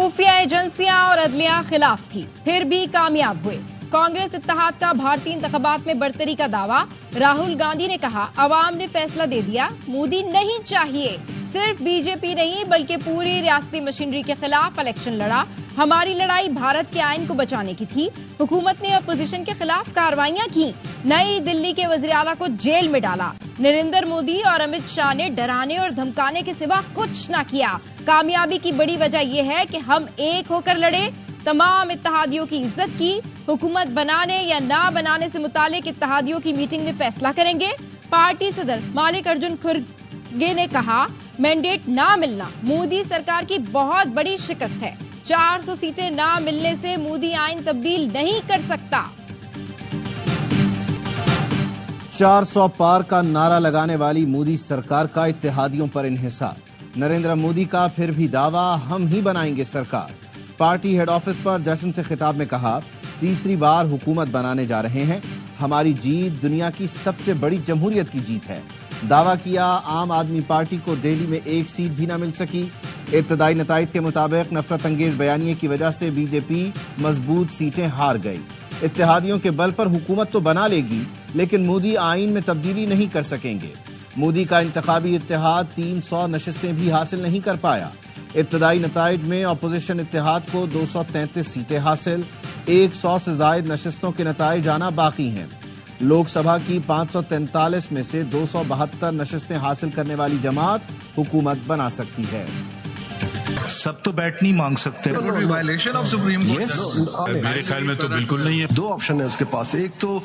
खुफिया एजेंसियां और अदलिया खिलाफ थी, फिर भी कामयाब हुए। कांग्रेस इत्तेहाद का भारतीय इंतखाबात में बढ़तरी का दावा। राहुल गांधी ने कहा, अवाम ने फैसला दे दिया, मोदी नहीं चाहिए। सिर्फ बीजेपी नहीं बल्कि पूरी रियासती मशीनरी के खिलाफ इलेक्शन लड़ा। हमारी लड़ाई भारत के आइन को बचाने की थी। हुकूमत ने अपोजिशन के खिलाफ कार्रवाइयां की। नई दिल्ली के वजीर आला को जेल में डाला। नरेंद्र मोदी और अमित शाह ने डराने और धमकाने के सिवा कुछ न किया। कामयाबी की बड़ी वजह यह है कि हम एक होकर लड़े, तमाम इत्तेहादियों की इज्जत की। हुकूमत बनाने या ना बनाने से मुतालिक इत्तेहादियों की मीटिंग में फैसला करेंगे। पार्टी सदर मल्लिकार्जुन खड़गे ने कहा, मैंडेट ना मिलना मोदी सरकार की बहुत बड़ी शिकस्त है। 400 सीटें ना मिलने से मोदी आइन तब्दील नहीं कर सकता। 400 पार का नारा लगाने वाली मोदी सरकार का इत्तेहादियों पर इन्हिसार। नरेंद्र मोदी का फिर भी दावा, हम ही बनाएंगे सरकार। पार्टी हेड ऑफिस पर जश्न से खिताब में कहा, तीसरी बार हुकूमत बनाने जा रहे हैं। हमारी जीत दुनिया की सबसे बड़ी जमहूरियत की जीत है। दावा किया, आम आदमी पार्टी को दिल्ली में एक सीट भी न मिल सकी। इब्तदाई नताइज के मुताबिक नफरत अंगेज बयानिए की वजह से बीजेपी मजबूत सीटें हार गई। इत्तेहादियों के बल पर हुकूमत तो बना लेगी, लेकिन मोदी आइन में तब्दीली नहीं कर सकेंगे। मोदी का इंतखाबी इत्तेहाद 300 नशिस्तें भी हासिल नहीं कर पाया। इब्तदाई नताइज में अपोजिशन इत्तेहाद को 233 सीटें हासिल, 100 से जायद नशिस्तों के नताइज आना बाकी हैं। लोकसभा की 543 में से 272 नशिस्तें हासिल करने वाली जमात हुकूमत बना सकती है। सब तो बैठ नहीं मांग सकते। वायलेशन ऑफ सुप्रीम कोर्ट मेरे ख्याल में तो बिल्कुल नहीं है। दो ऑप्शन है उसके पास, एक तो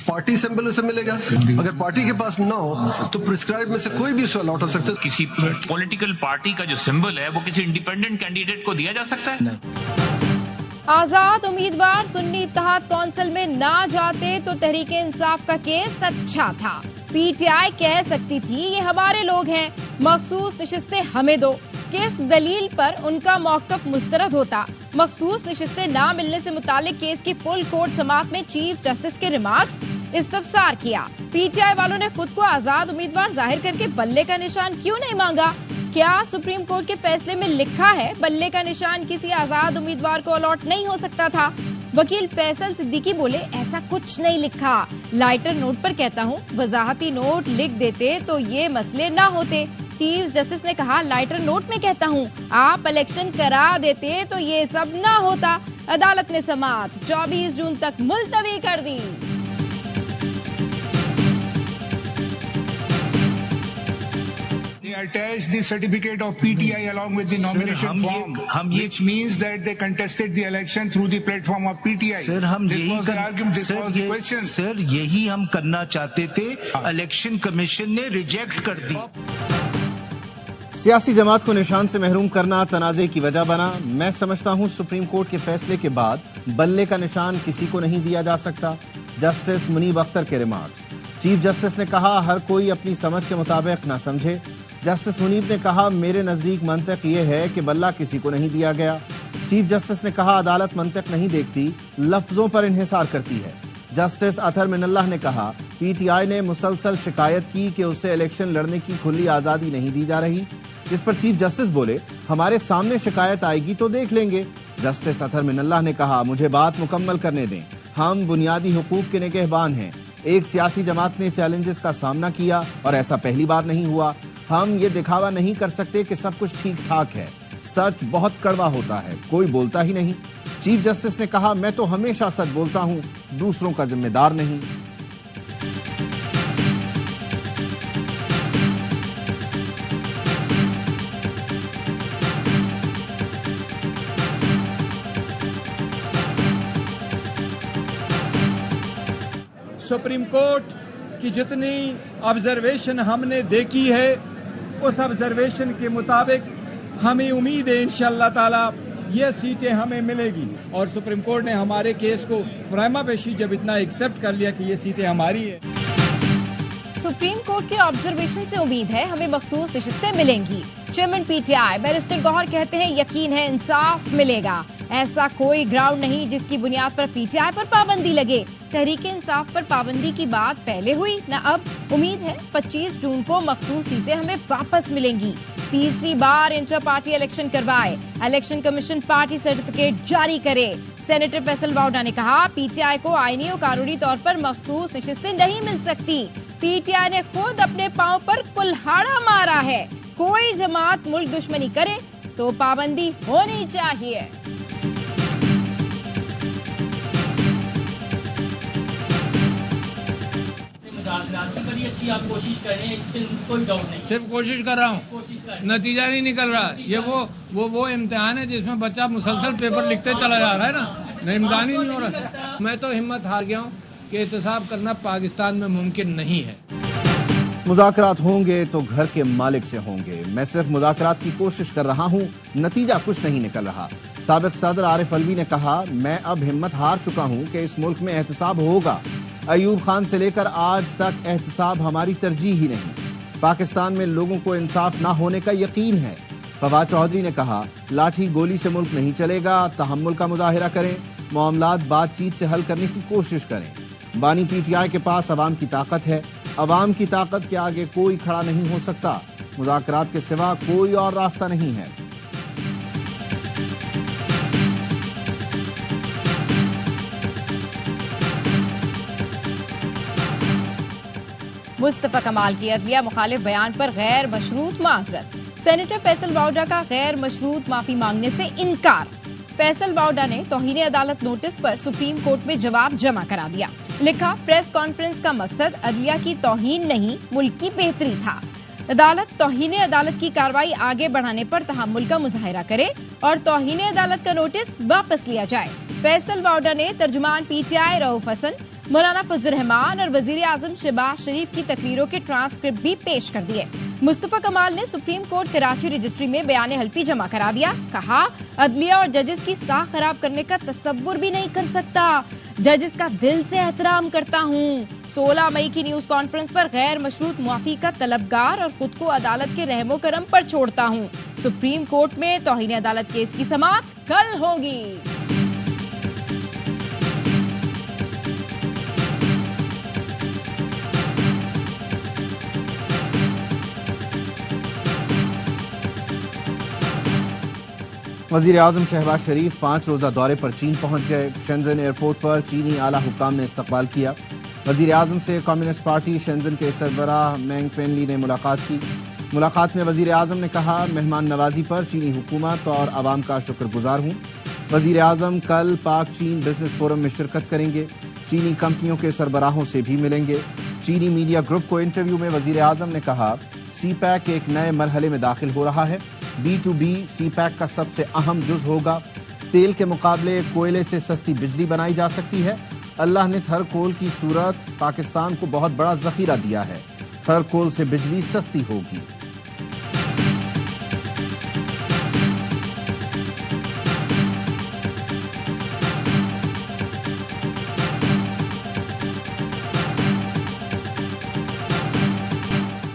पार्टी सिंबल उसे मिलेगा, अगर पार्टी के पास ना हो तो प्रिस्क्राइब में से कोई भी उसे अलॉट हो सकता है। किसी पॉलिटिकल पार्टी का जो सिंबल है वो किसी इंडिपेंडेंट कैंडिडेट को दिया जा सकता है। आजाद उम्मीदवार सुन्नी इत्तेहाद कौंसिल में ना जाते तो तहरीक इंसाफ का केस अच्छा था। पीटीआई कह सकती थी, ये हमारे लोग हैं, मखसूस नशिस्तें हमें दो। किस दलील पर उनका मौकफ मुस्तरद होता? मखसूस नशिस्तें ना मिलने से मुतालिक केस की फुल कोर्ट समाअत में चीफ जस्टिस के रिमार्क्स इस्तफसार किया। पीटीआई वालों ने खुद को आजाद उम्मीदवार जाहिर करके बल्ले का निशान क्यों नहीं मांगा? क्या सुप्रीम कोर्ट के फैसले में लिखा है बल्ले का निशान किसी आजाद उम्मीदवार को अलॉट नहीं हो सकता था? वकील फैसल सिद्दीकी बोले, ऐसा कुछ नहीं लिखा। लाइटर नोट पर कहता हूँ, वजाहती नोट लिख देते तो ये मसले ना होते। चीफ जस्टिस ने कहा, लाइटर नोट में कहता हूँ, आप इलेक्शन करा देते तो ये सब ना होता। अदालत ने समाअत 24 जून तक मुलतवी कर दी। Attach the certificate of PTI along with the nomination form, which means that they contested the election through the platform of PTI. Sir हम यही हम करना चाहते थे, इलेक्शन कमीशन ने रिजेक्ट कर दी। सियासी जमात को निशान से महरूम करना तनाज़े की वजह बना। मैं समझता हूं सुप्रीम कोर्ट के फैसले के बाद बल्ले का निशान किसी को नहीं दिया जा सकता। जस्टिस मुनीब अख्तर के रिमार्क्स। चीफ जस्टिस ने कहा, हर कोई अपनी समझ के मुताबिक ना समझे। जस्टिस मुनीब ने कहा, मेरे नजदीक मंतक ये है कि बल्ला किसी को नहीं दिया गया। चीफ जस्टिस ने कहा, अदालत मंतक नहीं देखती, लफ्जों पर इन्हिसार करती है। जस्टिस अतहर मिनल्लाह ने कहा, पीटीआई ने मुसलसल शिकायत की कि उसे इलेक्शन लड़ने की खुली आजादी नहीं दी जा रही। इस पर चीफ जस्टिस बोले, हमारे सामने शिकायत आएगी तो देख लेंगे। जस्टिस अतहर मिनल्लाह ने कहा, मुझे बात मुकम्मल करने दें, हम बुनियादी हुकूक के निगहबान हैं। एक सियासी जमात ने चैलेंजेस का सामना किया और ऐसा पहली बार नहीं हुआ। हम ये दिखावा नहीं कर सकते कि सब कुछ ठीक ठाक है। सच बहुत कड़वा होता है, कोई बोलता ही नहीं। चीफ जस्टिस ने कहा, मैं तो हमेशा सच बोलता हूं, दूसरों का जिम्मेदार नहीं। सुप्रीम कोर्ट की जितनी ऑब्जर्वेशन हमने देखी है, उस ऑब्जर्वेशन के मुताबिक हमें उम्मीद है इंशाअल्लाह ताला ये सीटें हमें मिलेगी। और सुप्रीम कोर्ट ने हमारे केस को प्राइमा फेशी जब इतना एक्सेप्ट कर लिया कि ये सीटें हमारी है। सुप्रीम कोर्ट के ऑब्जर्वेशन से उम्मीद है हमें मखसूस नशिस्तें मिलेंगी। चेयरमैन पीटीआई बैरिस्टर गौहर कहते हैं यकीन है इंसाफ मिलेगा। ऐसा कोई ग्राउंड नहीं जिसकी बुनियाद पर पीटीआई पर पाबंदी लगे। तहरीक इंसाफ पर पाबंदी की बात पहले हुई न अब। उम्मीद है 25 जून को मखसूस सीटें हमें वापस मिलेंगी। तीसरी बार इंटर पार्टी इलेक्शन करवाए, इलेक्शन कमीशन पार्टी सर्टिफिकेट जारी करे। सेनेटर फैसल वाउडा ने कहा पीटीआई को आईनी और कानूनी तौर पर मखसूस नशिस्तें नहीं मिल सकती। पीटीआई ने खुद अपने पांव पर कुल्हाड़ा मारा है। कोई जमात मुल्क दुश्मनी करे तो पाबंदी होनी चाहिए। बड़ी अच्छी आप कोशिश कर रहे हैं, इसमें कोई डाउट नहीं। सिर्फ कोशिश कर रहा हूँ, नतीजा नहीं निकल रहा। ये वो इम्तिहान है जिसमें बच्चा मुसलसल पेपर लिखते चला जा रहा है ना, इम्तिहान ही नहीं हो रहा। मैं तो हिम्मत हार गया हूँ कि एहतसाब करना पाकिस्तान में मुमकिन नहीं है। मुज़ाकरात होंगे तो घर के मालिक से होंगे। मैं सिर्फ मुज़ाकरात की कोशिश कर रहा हूँ, नतीजा कुछ नहीं निकल रहा। साबिक सदर आरिफ अलवी ने कहा मैं अब हिम्मत हार चुका हूँ कि इस मुल्क में एहतसाब होगा। अयूब खान से लेकर आज तक एहतसाब हमारी तरजीह ही नहीं। पाकिस्तान में लोगों को इंसाफ ना होने का यकीन है। फवाद चौधरी ने कहा लाठी गोली से मुल्क नहीं चलेगा, तहम्मुल का मुजाहिरा करें, मामलात बातचीत से हल करने की कोशिश करें। बानी पीटीआई के पास अवाम की ताकत है, अवाम की ताकत के आगे कोई खड़ा नहीं हो सकता। मुज़ाकरात के सिवा कोई और रास्ता नहीं है। मुस्तफा कमाल की अदलिया मुखालिफ बयान पर गैर मशरूत माजरत। सेनेटर फैसल वाउडा का गैर मशरूत माफी मांगने से इनकार। फैसल वाउडा ने तौहीन अदालत नोटिस पर सुप्रीम कोर्ट में जवाब जमा करा दिया। लिखा प्रेस कॉन्फ्रेंस का मकसद अदलिया की तौहीन नहीं मुल्क की बेहतरी था। अदालत तौहीन अदालत की कार्रवाई आगे बढ़ाने पर तहम्मुल का मुजाहिरा करे और तौहीन अदालत का नोटिस वापस लिया जाए। फैसल वाउडा ने तर्जुमान पीटीआई रऊफ हसन, मौलाना फजल रहमान और वजीर आजम शहबाज शरीफ की तकरीरों के ट्रांसक्रिप्ट भी पेश कर दिए। मुस्तफा कमाल ने सुप्रीम कोर्ट कराची रजिस्ट्री में बयान हल्फी जमा करा दिया। कहा अदलिया और जजेस की साख खराब करने का तसव्वुर भी नहीं कर सकता। जजेस का दिल से एहतराम करता हूँ। 16 मई की न्यूज कॉन्फ्रेंस पर गैर मशरूत मुआफी का तलबगार और खुद को अदालत के रहमो करम पर छोड़ता हूँ। सुप्रीम कोर्ट में तौहीन अदालत केस की समाअत कल होगी। वजीर आजम शहबाज शरीफ 5 रोजा दौरे पर चीन पहुंच गए। शेंजन एयरपोर्ट पर चीनी आला हुक्काम ने इस्तकबाल किया। वजीर आजम से कम्युनिस्ट पार्टी शेंजन के सरबराह मैंग फेनली ने मुलाकात की। मुलाकात में वजीर आजम ने कहा मेहमान नवाजी पर चीनी हुकूमत और आवाम का शुक्रगुजार हूँ। वजीर आजम कल पाक चीन बिजनेस फोरम में शिरकत करेंगे। चीनी कंपनियों के सरबराहों से भी मिलेंगे। चीनी मीडिया ग्रुप को इंटरव्यू में वजीर आजम ने कहा सीपैक एक नए मरहले में दाखिल हो रहा है। B2B सीपैक का सबसे अहम जुज होगा। तेल के मुकाबले कोयले से सस्ती बिजली बनाई जा सकती है। अल्लाह ने थर कोल की सूरत पाकिस्तान को बहुत बड़ा जखीरा दिया है। थर कोल से बिजली सस्ती होगी।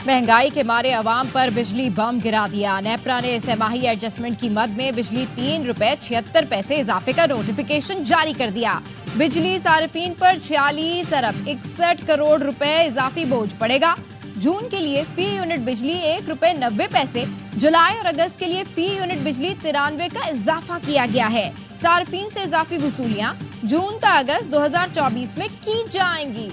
महंगाई के मारे अवाम पर बिजली बम गिरा दिया। नेपरा ने सहमाही एडजस्टमेंट की मद में बिजली 3 रुपए 76 पैसे इजाफे का नोटिफिकेशन जारी कर दिया। बिजली सार्फिन पर 46 अरब 61 करोड़ रुपए इजाफी बोझ पड़ेगा। जून के लिए फी यूनिट बिजली 1 रुपए 90 पैसे, जुलाई और अगस्त के लिए फी यूनिट बिजली 93 का इजाफा किया गया है। सार्फिन से इजाफी वसूलियां जून से अगस्त 2024 में की जाएंगी।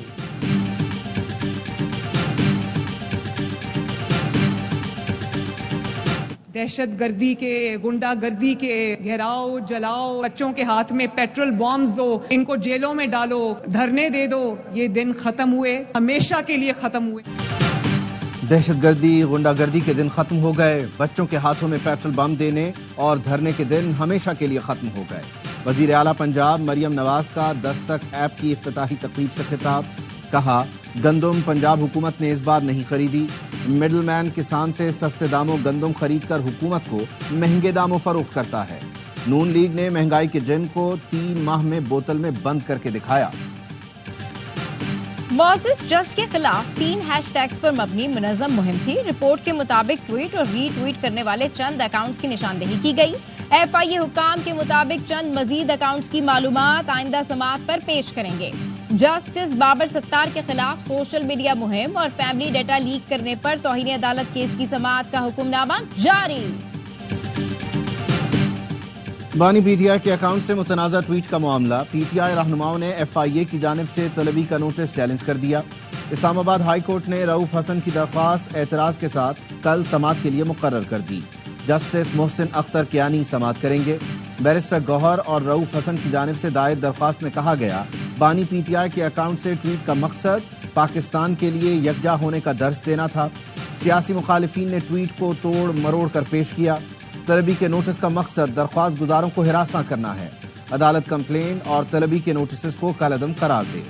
दहशतगर्दी के, गुंडागर्दी के घेराव जलाओ, बच्चों के हाथ में पेट्रोल बॉम्ब्स दो, इनको जेलों में डालो, धरने दे दो, ये दिन खत्म हुए, हमेशा के लिए खत्म हुए। दहशतगर्दी गुंडागर्दी के दिन खत्म हो गए। बच्चों के हाथों में पेट्रोल बम देने और धरने के दिन हमेशा के लिए खत्म हो गए। वजीर आला पंजाब मरियम नवाज का दस्तक ऐप की इफ्तिताही तकरीब से खिताब। कहा गंदम पंजाब हुकूमत ने इस बार नहीं खरीदी। मिडलमैन किसान से सस्ते दामों गंदम खरीद कर हुकूमत को महंगे दामों फरोख्त करता है। नून लीग ने महंगाई के जिन को 3 माह में बोतल में बंद करके दिखाया। मोसेस जज के खिलाफ 3 हैशटैग्स पर मबनी मुनज़्ज़म मुहिम थी। रिपोर्ट के मुताबिक ट्वीट और रीट्वीट करने वाले चंद अकाउंट्स की निशानदेही की गई। FIA हुक्काम के मुताबिक चंद मजीद अकाउंट्स की मालूमात आइंदा समाअत पर पेश करेंगे। जस्टिस बाबर सत्तार के खिलाफ सोशल मीडिया मुहिम और फैमिली डेटा लीक करने पर तौहीन अदालत केस की समाअत का हुक्मनामा जारी। बानी PTI के अकाउंट से मुतनाज़ा ट्वीट का मामला। PTI रहनुमाओं ने FIA की जानिब से तलबी का नोटिस चैलेंज कर दिया। इस्लामाबाद हाई कोर्ट ने रऊफ हसन की दरख्वास्त एतराज के साथ कल समाअत के लिए मुकर्रर कर दी। जस्टिस मोहसिन अख्तर कियानी समाअत करेंगे। बैरिस्टर गौहर और रऊफ हसन की जानिब से दायर दरख्वास्त में कहा गया, बानी PTI के अकाउंट से ट्वीट का मकसद पाकिस्तान के लिए यकजा होने का दर्स देना था। सियासी मुखालिफिन ने ट्वीट को तोड़ मरोड़ कर पेश किया। तलबी के नोटिस का मकसद दरख्वास्त गुजारों को हिरासा करना है। अदालत कंप्लेन और तलबी के नोटिस को कलअदम करार दे।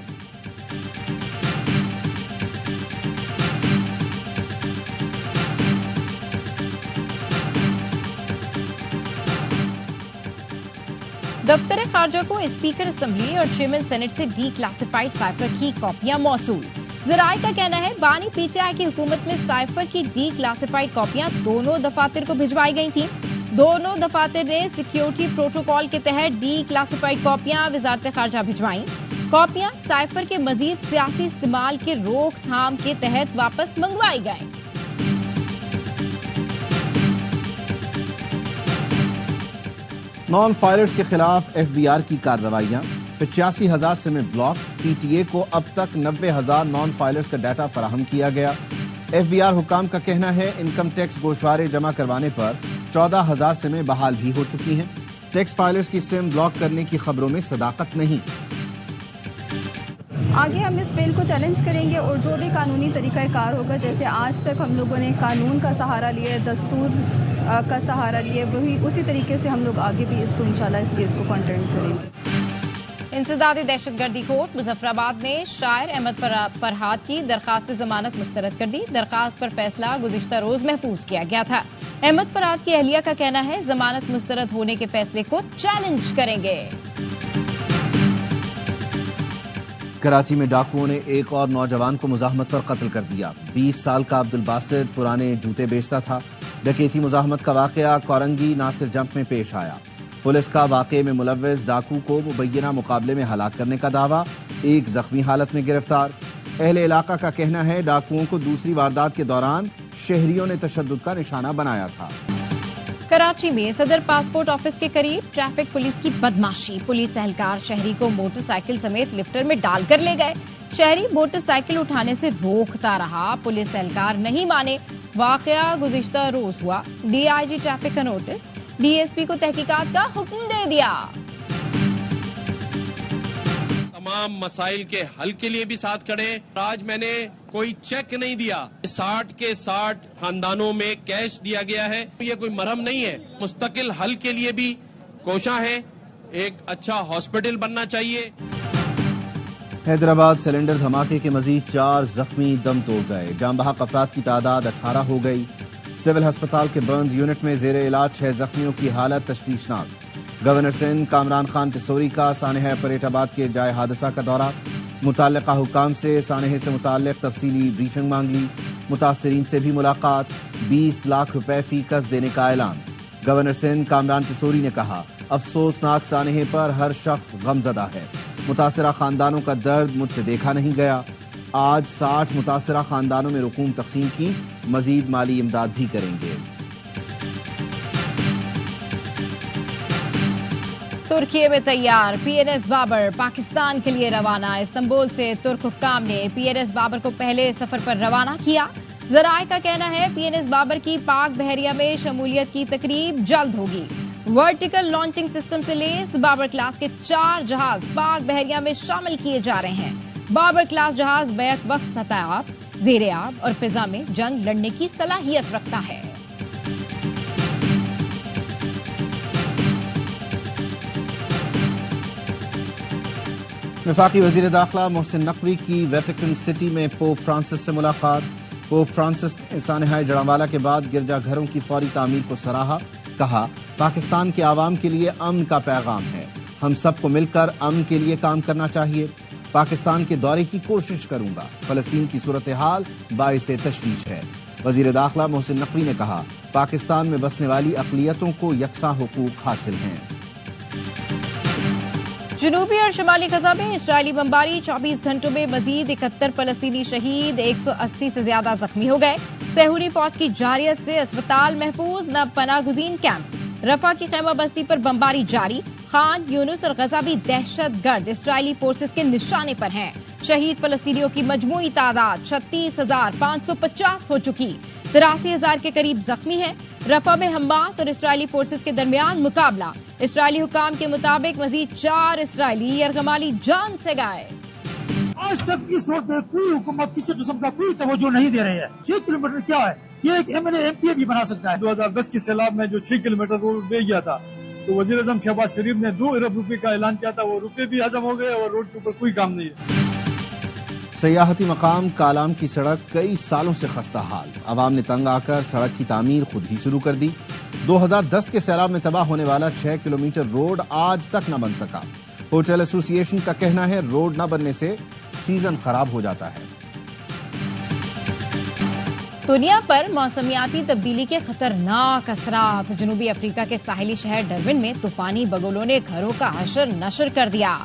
दफ्तर खारजा को स्पीकर असेंबली और चेयरमैन सेनेट से डी क्लासिफाइड साइफर की कॉपियां मौसूल। ज़राए का कहना है, बानी PTI की हुकूमत में साइफर की डी क्लासिफाइड कॉपियां दोनों दफातर को भिजवाई गई थी। दोनों दफातर ने सिक्योरिटी प्रोटोकॉल के तहत डी क्लासिफाइड कॉपियां वजारत खारजा भिजवाई। कॉपियां साइफर के मजीद सियासी इस्तेमाल के रोकथाम के तहत वापस मंगवाई गई। नॉन फायरर्स के खिलाफ FBR की कार्रवाइयां। 85,000 सिमें ब्लॉक। PTA को अब तक 90,000 नॉन फाइलर्स का डाटा फराहम किया गया। FBR हुकाम का कहना है, इनकम टैक्स गोशवारे जमा करवाने पर 14,000 सिमें बहाल भी हो चुकी हैं। टैक्स फाइलर्स की सिम ब्लॉक करने की खबरों में सदाकत नहीं। आगे हम इस बिल को चैलेंज करेंगे और जो भी कानूनी तरीक़ाकार होगा, जैसे आज तक हम लोगों ने कानून का सहारा लिया, दस्तूर का सहारा लिया, वही उसी तरीके से हम लोग आगे भी इसको इंशाल्लाह इस केस को कंटेंट करेंगे। इंसदादी दहशतगर्दी कोर्ट मुजफ्फराबाद ने शायर अहमद फरहाद की दरखास्त जमानत मुस्तरद कर दी। दरखास्त पर फैसला गुज़िश्ता रोज महफूज किया गया था। अहमद फरहाद की अहलिया का कहना है, जमानत मुस्तरद होने के फैसले को चैलेंज करेंगे। कराची में डाकुओं ने एक और नौजवान को मुजाहमत पर कत्ल कर दिया। 20 साल का अब्दुल बासित पुराने जूते बेचता था। डकैती मुजाहमत का वाकया कोरंगी नासिर जंप में पेश आया। पुलिस का वाकये में मुलव्विस डाकू को मुबैना मुकाबले में हलाक करने का दावा। एक जख्मी हालत में गिरफ्तार। अहले इलाका का कहना है, डाकुओं को दूसरी वारदात के दौरान शहरियों ने तशद्दुद का निशाना बनाया था। कराची में सदर पासपोर्ट ऑफिस के करीब ट्रैफिक पुलिस की बदमाशी। पुलिस एहलकार शहरी को मोटरसाइकिल समेत लिफ्टर में डालकर ले गए। शहरी मोटरसाइकिल उठाने से रोकता रहा, पुलिस एहलकार नहीं माने। वाकया गुज़िश्ता रोज हुआ। DIG ट्रैफिक का नोटिस, DSP को तहकीकात का हुक्म दे दिया। तमाम मसाइल के हल के लिए भी साथ खड़े। आज मैंने कोई चेक नहीं दिया, 60 के 60 खानदानों में कैश दिया गया है। ये कोई मरहम नहीं है। मुस्तकिल हल के लिए भी कोशिश है। एक अच्छा हॉस्पिटल बनना चाहिए। हैदराबाद सिलेंडर धमाके के मजीद 4 जख्मी दम तोड़ गए। जान बहक अफराद की तादाद 18 हो गई। सिविल अस्पताल के बर्न्स यूनिट में जेर इलाज 6 जख्मियों की हालत तशवीशनाक। गवर्नर सिंध कामरान खान टिसोरी का सानहा फरीदाबाद के जाए हादसा का दौरा। मुताल्लिका हुकाम से सानहे से मुताल्लिक तफसीली ब्रीफिंग मांगी। मुतासरीन से भी मुलाकात। 20 लाख रुपए फी कस देने का ऐलान। गवर्नर सिंध कामरान टिसोरी ने कहा, अफसोसनाक सानहे पर हर शख्स गमजदा है। मुतासरा खानदानों का दर्द मुझसे देखा नहीं गया। आज 60 मुतासरा खानदानों में रुकूम तकसीम की। मजीद माली इमदाद भी करेंगे। तुर्की में तैयार PNS बाबर पाकिस्तान के लिए रवाना। इस्तांबुल से तुर्क हुक्काम ने PNS बाबर को पहले सफर पर रवाना किया। ज़राए का कहना है, PNS बाबर की पाक बहरिया में शमूलियत की तकरीब जल्द होगी। वर्टिकल लॉन्चिंग सिस्टम से लेस बाबर क्लास के 4 जहाज पाक बहरिया में शामिल किए जा रहे हैं। बाबर क्लास जहाज बैक वक्त सतह, ज़ेर-ए-आब और फिजा में जंग लड़ने की सलाहियत रखता है। वफाकी वजीर दाखिला मोहसिन नकवी की वेटिकन सिटी में पोप फ्रांसिस से मुलाकात। पोप फ्रांसिस ने सानहाए जड़ावाला के बाद गिरजाघरों की फौरी तामीर को सराहा। कहा, पाकिस्तान के आवाम के लिए अमन का पैगाम है। हम सबको मिलकर अमन के लिए काम करना चाहिए। पाकिस्तान के दौरे की कोशिश करूंगा। फलस्तीन की सूरत हाल बाइसे तशवीश है। वजीर दाखिला मोहसिन नकवी ने कहा, पाकिस्तान में बसने वाली अक़लियतों को यकसा हुकूक हासिल हैं। जनूबी और शिमाली गजा में इस्राएली बमबारी, 24 घंटों में मजीद 71 फलस्तीनी शहीद, 180 से ज्यादा जख्मी हो गए। सहूरी फौज की जारियत से अस्पताल महफूज, न पनागुजीन कैंप। रफा की खैमा बस्ती पर बमबारी जारी। खान यूनुस और गजा भी दहशतगर्द इस्राएली फोर्सेस के निशाने पर हैं। शहीद फलस्तीनियों की मजमूई तादाद 36,550 हो चुकी, 83,000 के करीब जख्मी हैं। रफा में हमास और इस्राएली फोर्सेस के दरमियान मुकाबला। इस्राएली हुकाम के मुताबिक मजीद 4 इस्राएली यरगमाली जान से गए। आज तक इस रोड पे कोई हुकूमत किसी किस्म का कोई तवज्जो नहीं दे रही है। 6 किलोमीटर क्या है, ये एक MLA MPA भी बना सकता है। 2010 के सैलाब में जो 6 किलोमीटर रोड दे गया था, तो वजीर आजम शहबाज शरीफ ने 2 अरब रुपए का ऐलान किया था, वो रुपए भी हजम हो गए और रोड के ऊपर कोई काम नहीं है। सयाहती मकाम कालाम की सड़क कई सालों से खस्ता हाल। अवाम ने तंग आकर सड़क की तामीर खुद ही शुरू कर दी। 2010 के सैलाब में तबाह होने वाला 6 किलोमीटर रोड आज तक न बन सका। होटल एसोसिएशन का कहना है, रोड न बनने से सीजन खराब हो जाता है। दुनिया पर मौसमियाती तब्दीली के खतरनाक असरात। जनूबी अफ्रीका के साहिली शहर डरबिन में तूफानी बगुलों ने घरों का हशर नशर कर दिया।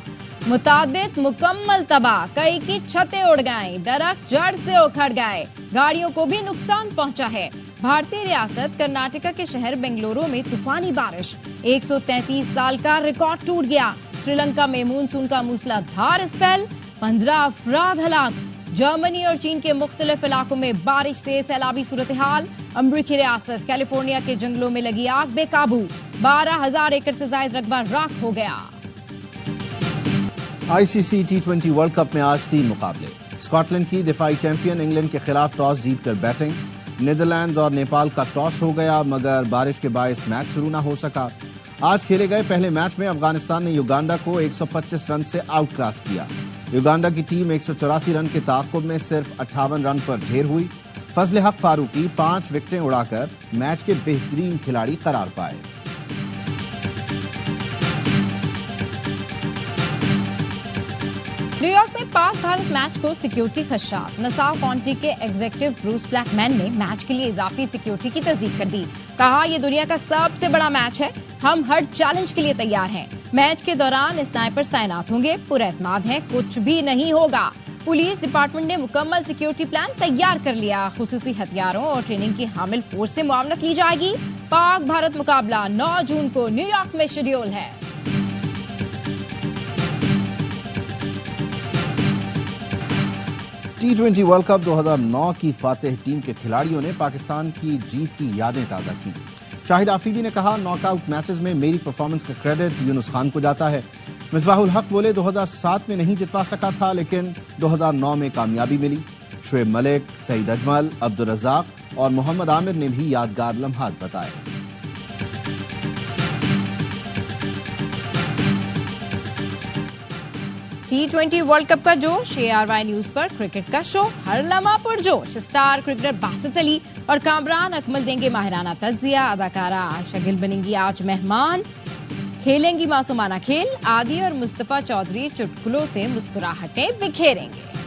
मुतादिद मुकम्मल तबाह, कई की छतें उड़ गईं, दरख्त जड़ से उखड़ गए, गाड़ियों को भी नुकसान पहुंचा है। भारतीय रियासत कर्नाटका के शहर बेंगलुरु में तूफानी बारिश, 133 साल का रिकॉर्ड टूट गया। श्रीलंका में मानसून का मूसलाधार स्पेल, 15 अफराद हलाक। जर्मनी और चीन के मुख्तलिफ इलाकों में बारिश से सैलाबी सूरत हाल। अमरीकी रियासत कैलिफोर्निया के जंगलों में लगी आग बेकाबू, 12,000 एकड़ से ज्यादा रकबा राख हो गया। ICC T20 वर्ल्ड कप में आज 3 मुकाबले। स्कॉटलैंड की दिफाई चैंपियन इंग्लैंड के खिलाफ टॉस जीतकर बैटिंग। नीदरलैंड्स और नेपाल का टॉस हो गया, मगर बारिश के बायस मैच शुरू न हो सका। आज खेले गए पहले मैच में अफगानिस्तान ने युगांडा को 125 रन से आउट क्लास किया। युगांडा की टीम 184 रन के ताक़ुब में सिर्फ 58 रन पर ढेर हुई। फजल हक फारूकी 5 विकेटें उड़ाकर मैच के बेहतरीन खिलाड़ी करार पाए। न्यूयॉर्क में पाक भारत मैच को सिक्योरिटी खदशात। नसाव काउंटी के एग्जीक्यूटिव ब्रूस ब्लैकमैन ने मैच के लिए इजाफी सिक्योरिटी की तस्दीक कर दी। कहा, यह दुनिया का सबसे बड़ा मैच है, हम हर चैलेंज के लिए तैयार हैं। मैच के दौरान स्नाइपर तैनात होंगे, पुरएतमाद हैं, कुछ भी नहीं होगा। पुलिस डिपार्टमेंट ने मुकम्मल सिक्योरिटी प्लान तैयार कर लिया। खुसूसी हथियारों और ट्रेनिंग की हामिल फोर्स से मुआवनत की जाएगी। पाक भारत मुकाबला 9 जून को न्यूयॉर्क में शेड्यूल है। T20 वर्ल्ड कप 2009 की फातिह टीम के खिलाड़ियों ने पाकिस्तान की जीत की यादें ताज़ा की। शाहिद आफरीदी ने कहा, नॉकआउट मैचेस में मेरी परफॉर्मेंस का क्रेडिट यूनुस खान को जाता है। मिसबाहुल हक बोले, 2007 में नहीं जितवा सका था, लेकिन 2009 में कामयाबी मिली। शुएब मलिक, सईद अजमल, अब्दुल रज़ाक और मोहम्मद आमिर ने भी यादगार लम्हात बताए। T20 वर्ल्ड कप का जोश, ARY न्यूज पर क्रिकेट का शो, हर लम्हा पुरजोश। स्टार क्रिकेटर बासित अली और कामरान अकमल देंगे माहिराना तज्जिया। अदाकारा आयशा गिल बनेंगी आज मेहमान, खेलेंगी मासूमाना खेल। आदि और मुस्तफा चौधरी चुटकुलों से मुस्कुराहटें बिखेरेंगे।